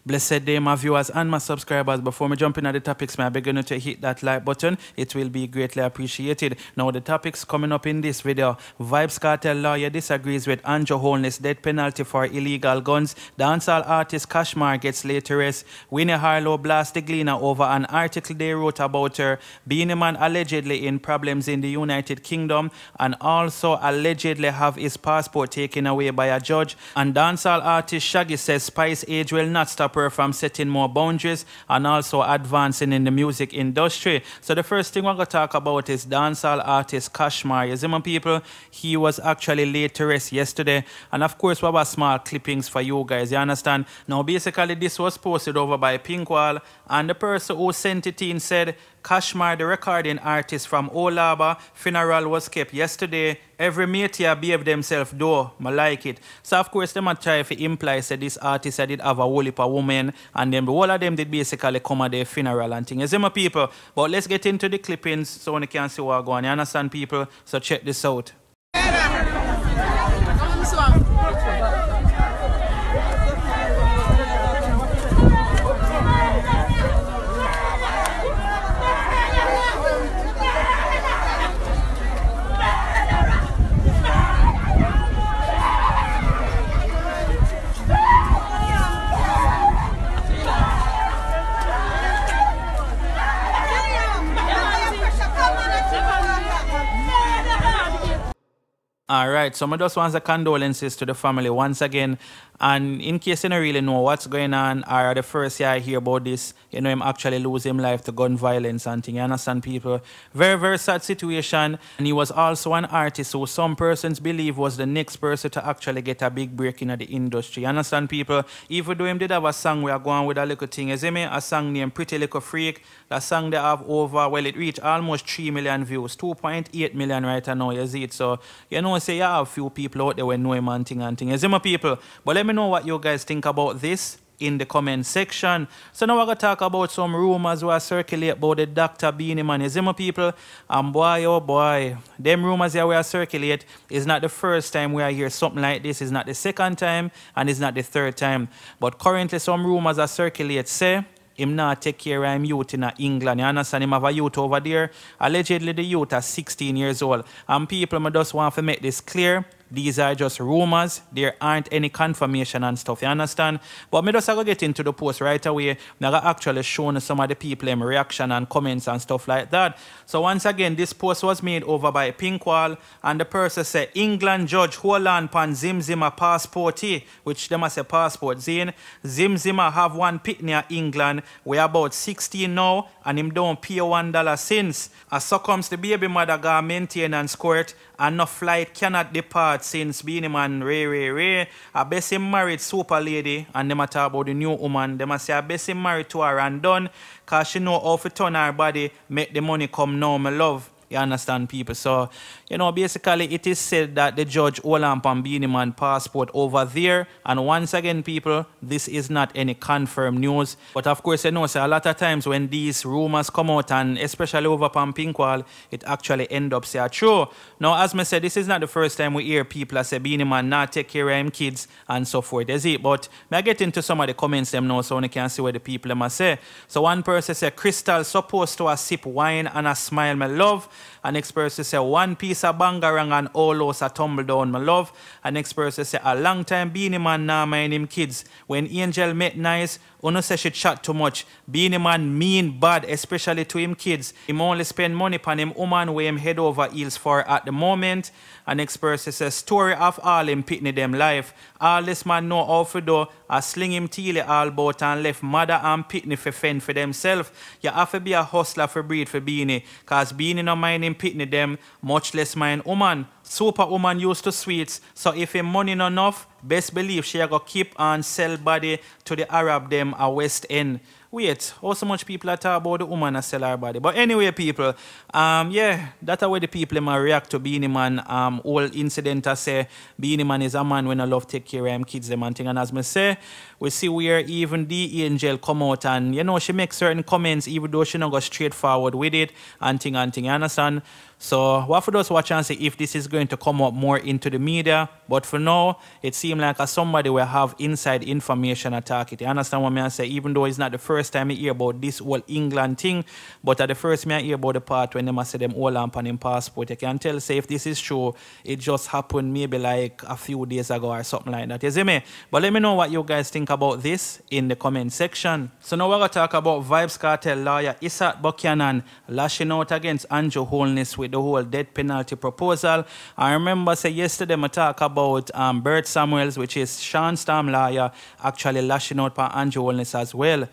Blessed day, my viewers and my subscribers. Before me jump into the topics, may I beg you to hit that like button. It will be greatly appreciated. Now, the topics coming up in this video. Vyb Kartel lawyer disagrees with Andrew Holness death penalty for illegal guns. Dancehall artist Kashmir gets laid arrest. Winnie Harlow blast the Gleaner over an article they wrote about her. Beenie man allegedly in problems in the United Kingdom and also allegedly have his passport taken away by a judge. And dancehall artist Shaggy says Spice Age will not stop her from setting more boundaries and also advancing in the music industry. So the first thing we're going to talk about is dancehall artist Kashmir. You see, my people, he was actually laid to rest yesterday. And of course, we have small clippings for you guys, you understand? Now, basically, this was posted over by Pinkwall, and the person who sent it in said, Kashmir, the recording artist from Olaba, funeral was kept yesterday. Every mate here behave themselves though. I like it. So of course them try to imply that this artist did have a whole heap of women and then all of them did basically come at their funeral and things. You see my people? But let's get into the clippings so you can see what's going on. You understand people? So check this out. Alright, so I just want the condolences to the family once again. And in case you don't really know what's going on, or the first year I hear about this, you know him actually lose his life to gun violence and things. You understand, people? Very, very sad situation. And he was also an artist who some persons believe was the next person to actually get a big break in the industry. You understand, people? Even though him did have a song we are going with a little thing, you see me? A song named Pretty Little Freak. That song they have over, well, it reached almost 3 million views, 2.8 million right now, you see it. So, you know, say you have a few people out there who know him and thing. You see my people? But let me know what you guys think about this in the comment section. So now we're going to talk about some rumors who are circulate about the Dr. Beenie man. You see my people? And boy, oh boy, them rumors here we are circulate is not the first time we are hear something like this. It's not the second time and it's not the third time. But currently some rumors are circulate say him not take care of him youth in England. You understand? Him have a youth over there. Allegedly the youth are 16 years old. And people, I just want to make this clear. These are just rumors. There aren't any confirmation and stuff. You understand? But me just go get into the post right away. I actually shown some of the people in reaction and comments and stuff like that. So once again, this post was made over by Pinkwall, and the person said, England judge hold on pan Zimzima passport, which they must say passport. Zimzima have one pit near England. We are about 16 now, and him don't pay $1 since. As succumbs the baby mother got maintain and squirt, and no flight cannot depart since Beenie man Ray. I best him married super lady, and them a talk about the new woman. Them a say I best him married to her and done, cause she know how to turn her body, make the money come now, my love. You understand, people? So, you know, basically it is said that the judge hold on pan Beenie man passport over there. And once again, people, this is not any confirmed news. But of course, you know, so a lot of times when these rumors come out, and especially over pan Pinkwall, it actually end up say true. Now, as I said, this is not the first time we hear people say Beenie man not take care of him kids and so forth. Is it? But may I get into some of the comments them now so you can see what the people them say. So one person say, Crystal supposed to sip wine and a smile, my love. And next person say, one piece of bangarang and all those a tumble down, my love. And next person say, a long time Beenie man now mind him kids. When Angel met nice, uno say she chat too much. Beenie man mean bad, especially to him kids. Him only spend money upon him woman where him head over heels for at the moment. And next person says, story of all him pitney them life. All this man know how to do, a sling him teely all about and left mother and pitney for fend for themselves. You have to be a hustler for breed for Beenie, cause Beenie no mind him pitney them, much less mind woman. Superwoman used to sweets, so if him money not enough, best believe she go keep on sell body to the Arab them a West End. wait, how so much people are talking about the woman that sell her body? But anyway, people, yeah, that's how the people might react to Beenie Man. Whole incident I say Beenie Man is a man when I love take care of him kids them and thing. And as me say, we see where even the angel come out and you know she makes certain comments even though she not go straight forward with it and thing, you understand? So what for those watch and see if this is going to come up more into the media. But for now, it seems like somebody will have inside information attack it. You understand what I say? Even though it's not the first time I hear about this whole England thing, but at the first me I hear about the part when they must say them all lamp on him passport. You can tell say if this is true, it just happened maybe like a few days ago or something like that. You see me? But let me know what you guys think about this in the comment section. So now we're going to talk about Vyb Kartel lawyer Vyb Kartel lashing out against Andrew Holness with the whole death penalty proposal. I remember say yesterday I talk about Bert Samuels, which is Sean Storm lawyer, actually lashing out for Andrew Holness as well.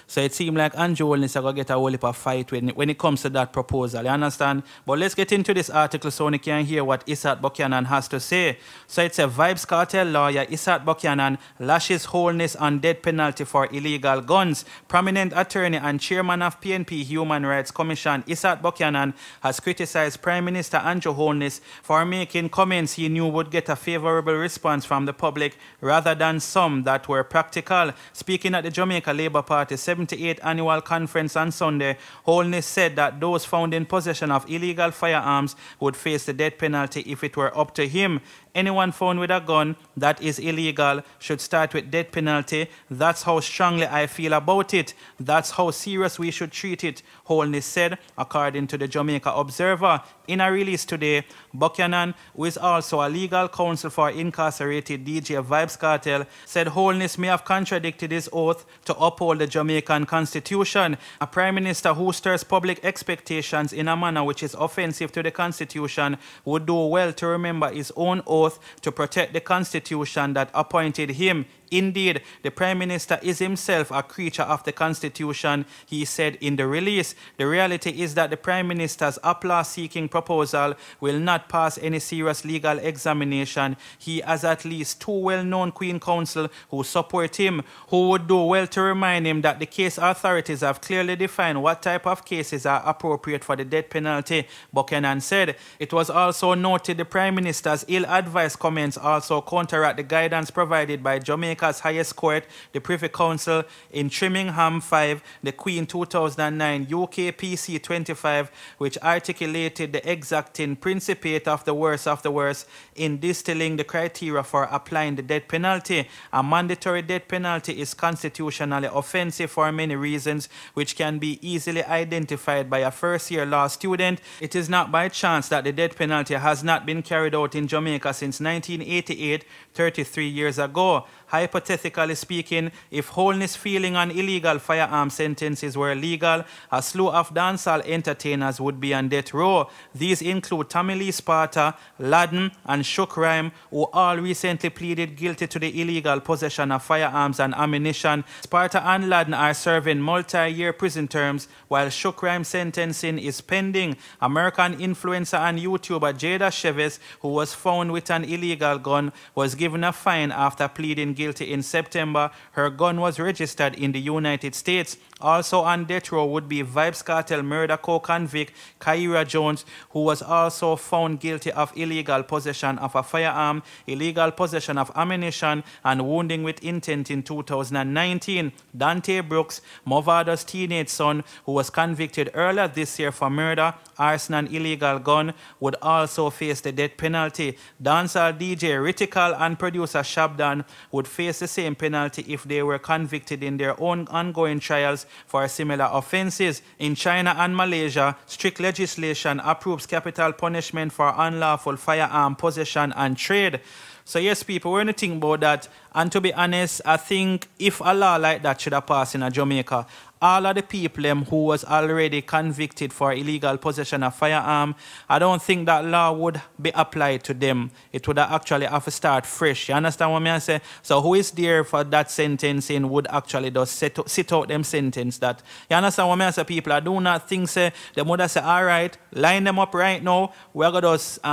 So it seems like Andrew Holness are going to get a whole heap of fight when it comes to that proposal. You understand? But let's get into this article so we can hear what Vyb Kartel has to say. So it's a Vyb Kartel lawyer, Vyb Kartel, lashes Holness on death penalty for illegal guns. Prominent attorney and chairman of PNP Human Rights Commission, Vyb Kartel, has criticized Prime Minister Andrew Holness for making comments he knew would get a favorable response from the public rather than some that were practical. Speaking at the Jamaica Labour Party 78th annual conference on Sunday, Holness said that those found in possession of illegal firearms would face the death penalty if it were up to him. Anyone found with a gun that is illegal should start with death penalty. That's how strongly I feel about it. That's how serious we should treat it, Holness said, according to the Jamaica Observer. In a release today, Buchanan, who is also a legal counsel for incarcerated DJ Vyb Kartel, said Holness may have contradicted his oath to uphold the Jamaican Constitution. A Prime Minister who stirs public expectations in a manner which is offensive to the Constitution would do well to remember his own oath to protect the Constitution that appointed him. Indeed, the Prime Minister is himself a creature of the Constitution, he said in the release. The reality is that the Prime Minister's applause-seeking proposal will not pass any serious legal examination. He has at least two well-known Queen Counsel who support him, who would do well to remind him that the case authorities have clearly defined what type of cases are appropriate for the death penalty, Buchanan said. It was also noted the Prime Minister's ill-advised comments also counteract the guidance provided by Jamaica's highest court, the Privy Council, in Trimmingham 5, the Queen 2009 UK PC 25, which articulated the exacting principiate of the worst in distilling the criteria for applying the death penalty. A mandatory death penalty is constitutionally offensive for many reasons, which can be easily identified by a first-year law student. It is not by chance that the death penalty has not been carried out in Jamaica since 1988, 33 years ago. Hypothetically speaking, if Holness feeling on illegal firearm sentences were legal, a slew of dancehall entertainers would be on death row. These include Tommy Lee Sparta, Ladden, and Shook Rhyme, who all recently pleaded guilty to the illegal possession of firearms and ammunition. Sparta and Ladden are serving multi-year prison terms, while Shook Rhyme sentencing is pending. American influencer and YouTuber Jada Chavez, who was found with an illegal gun, was given a fine after pleading guilty in September. Her gun was registered in the United States. Also on death row would be Vyb Kartel murder co-convict Kyra Jones, who was also found guilty of illegal possession of a firearm, illegal possession of ammunition, and wounding with intent in 2019. Dante Brooks, Movado's teenage son, who was convicted earlier this year for murder, arson, and illegal gun, would also face the death penalty. Dancehall DJ Ritical and producer Shabdan would face the same penalty if they were convicted in their own ongoing trials for similar offenses. In China and Malaysia, strict legislation approves capital punishment for unlawful firearm possession and trade. So yes, people, we're going to think about that. And to be honest, I think if a law like that should have passed in Jamaica, all of the people who was already convicted for illegal possession of firearm, I don't think that law would be applied to them. It would actually have to start fresh. You understand what I say? So who is there for that sentencing would actually just sit out them sentence that. You understand what I say, people? I do not think say the mother say, all right, line them up right now. We're going to just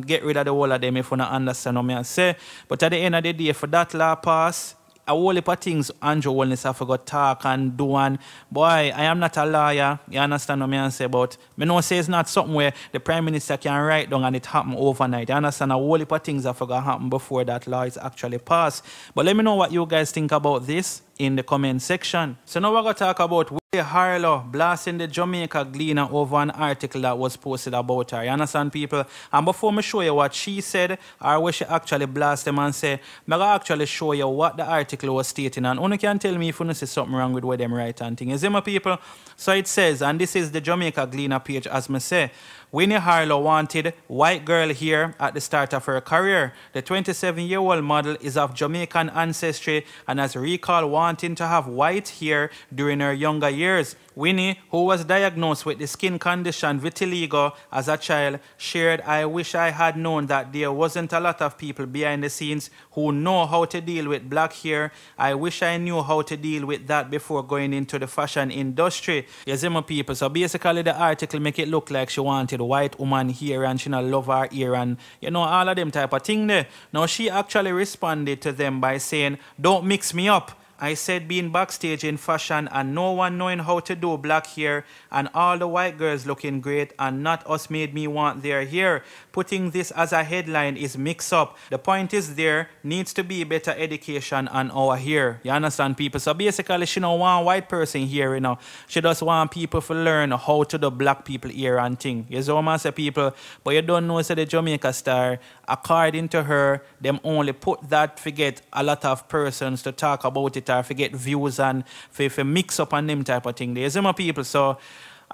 get rid of the whole of them if we don't understand what I say. But at the end of the day, for that law pass, a whole heap of things Andrew Wellness have got talk and do, and boy, I am not a lawyer, you understand what I say, but me know say it's not something where the Prime Minister can write down and it happen overnight. You understand, a whole heap of things have got happen before that law is actually passed. But let me know what you guys think about this in the comment section. So now we're going to talk about Vyb Kartel blasting the Jamaica Gleaner over an article that was posted about her. You understand, people? And before me show you what she said or what she actually blasted them and say, I'm going to actually show you what the article was stating. And only can tell me if you see something wrong with what them write and thing. You see, my people? So it says, and this is the Jamaica Gleaner page, as me say, Vyb Kartel wanted white girl here at the start of her career. The 27-year-old model is of Jamaican ancestry and has recalled wanting to have white hair during her younger years. Winnie, who was diagnosed with the skin condition vitiligo as a child, shared, "I wish I had known that there wasn't a lot of people behind the scenes who know how to deal with black hair. I wish I knew how to deal with that before going into the fashion industry." You see, my people? So basically the article make it look like she wanted white woman here and she not love her hair and, you know, all of them type of thing there. Now she actually responded to them by saying, "Don't mix me up. I said being backstage in fashion and no one knowing how to do black hair and all the white girls looking great and not us made me want their hair. Putting this as a headline is mix up. The point is there needs to be better education on our hair." You understand, people? So basically she don't want white person here, you know. She just want people to learn how to do black people hair and thing. You see what I say, people? But you don't know, say the Jamaica Star, according to her, them only put that to get a lot of persons to talk about it or to get views and for mix up and them type of thing. You see, my people? So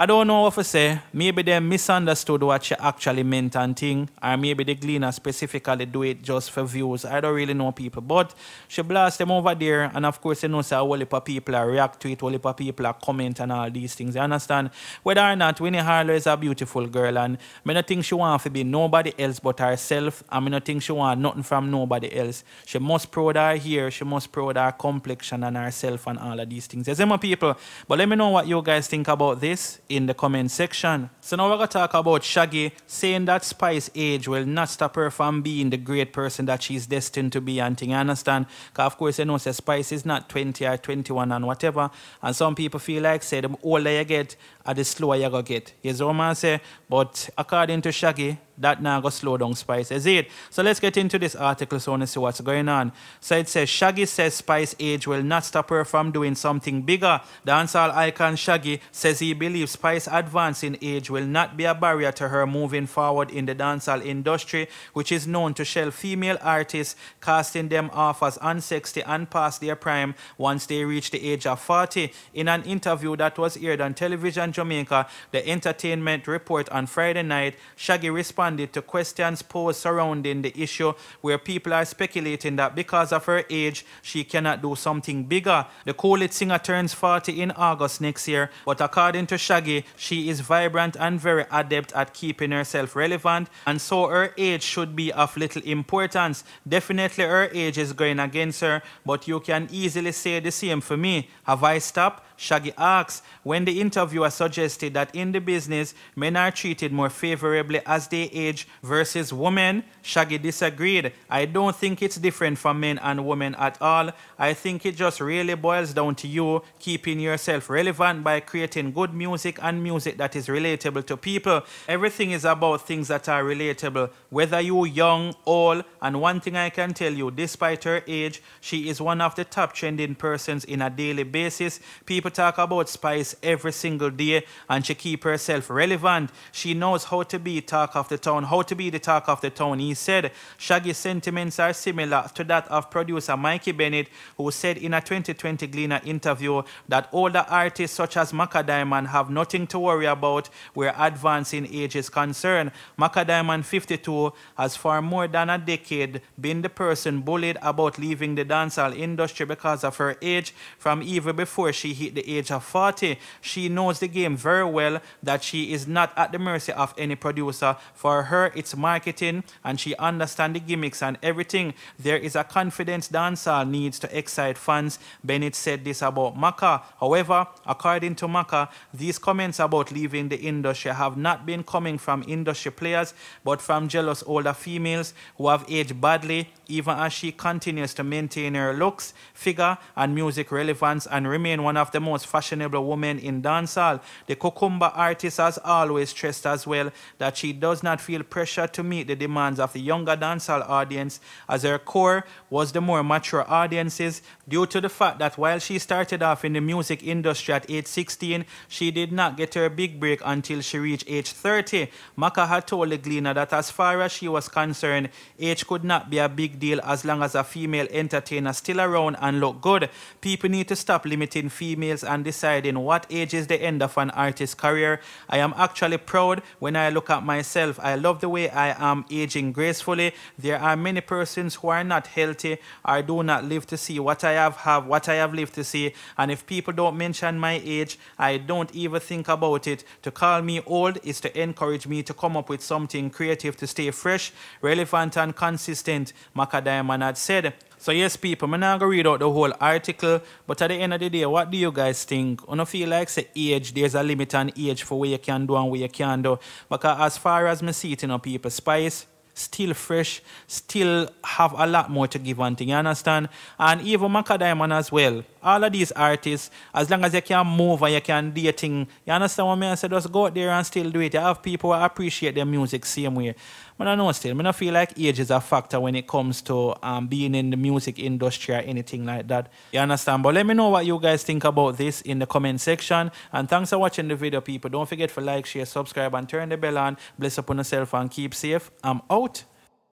I don't know what to say. Maybe they misunderstood what she actually meant and thing, or maybe the Gleaner specifically do it just for views. I don't really know, people. But she blast them over there, and of course, you know, say a whole heap of people are react to it, a whole heap of people are comment and all these things. You understand? Whether or not Vyb Kartel is a beautiful girl, and I don't think she want to be nobody else but herself, and I don't think she want nothing from nobody else. She must proud her hair, she must proud her complexion and herself and all of these things. You see, my people? But let me know what you guys think about this in the comment section. So now we're going to talk about Shaggy saying that Spice's age will not stop her from being the great person that she's destined to be and thing. You understand? Because of course you know say Spice is not 20 or 21 and whatever, and some people feel like say the older you get the slower you go get. You see what I say? But according to Shaggy, that now go slow down Spice. Is it? So let's get into this article so we see what's going on. So it says, Shaggy says Spice's age will not stop her from doing something bigger. Dancehall icon Shaggy says he believes Spice's advance in age will not be a barrier to her moving forward in the dancehall industry, which is known to shelve female artists, casting them off as unsexy and past their prime once they reach the age of 40. In an interview that was aired on Television Jamaica, the Entertainment Report on Friday night, Shaggy responded to questions posed surrounding the issue where people are speculating that because of her age, she cannot do something bigger. The cool-it singer turns 40 in August next year, but according to Shaggy, she is vibrant and very adept at keeping herself relevant, and so her age should be of little importance. Definitely her age is going against her, but you can easily say the same for me. Have I stopped? Shaggy asks. When the interviewer suggested that in the business, men are treated more favorably as they age versus women, Shaggy disagreed. I don't think it's different from men and women at all. I think it just really boils down to you keeping yourself relevant by creating good music and music that is relatable to people. Everything is about things that are relatable, whether you're young, old, and one thing I can tell you, despite her age, she is one of the top trending persons in a daily basis. People talk about Spice every single day and she keep herself relevant. She knows how to be talk of the town, how to be the talk of the town, he said. Shaggy's sentiments are similar to that of producer Mikey Bennett, who said in a 2020 Gleaner interview that older artists such as Macka Diamond have nothing to worry about where advancing age is concerned. Macka Diamond, 52, has for more than a decade been the person bullied about leaving the dancehall industry because of her age from even before she hit the age of 40. She knows the game very well, that she is not at the mercy of any producer. For her, it's marketing, and she understands the gimmicks and everything. There is a confidence dancehall needs to excite fans. Bennett said this about Macka. However, according to Macka, these comments about leaving the industry have not been coming from industry players, but from jealous older females who have aged badly, even as she continues to maintain her looks, figure, and music relevance and remain one of the most fashionable women in dancehall. The Cucumber artist has always stressed as well that she does not feel pressure to meet the demands of the younger dancehall audience, as her core was the more mature audiences, due to the fact that while she started off in the music industry at age 16, she did not get her big break until she reached age 30. Maka had told the Gleaner that as far as she was concerned, age could not be a big deal as long as a female entertainer still around and look good. People need to stop limiting females and deciding what age is the end of an artist's career. I am actually proud when I look at myself. I love the way I am aging gracefully. There are many persons who are not healthy or do not live to see what I have lived to see, and if people don't mention my age, I don't even think about it. To call me old is to encourage me to come up with something creative to stay fresh, relevant, and consistent, Maka Diamond had said. So yes, people, I'm not going to read out the whole article, but at the end of the day, what do you guys think? I don't feel like say age, there's a limit on age for what you can do and what you can't do. Because as far as me see it, people, Spice, still fresh, still have a lot more to give on thing, you understand? And even Maka Diamond as well. All of these artists, as long as you can move and you can do your thing, you understand what I say? Just go out there and still do it. You have people who appreciate their music same way. But I know still, I don't feel like age is a factor when it comes to being in the music industry or anything like that. You understand? But let me know what you guys think about this in the comment section. And thanks for watching the video, people. Don't forget to like, share, subscribe, and turn the bell on. Bless upon yourself and keep safe. I'm out.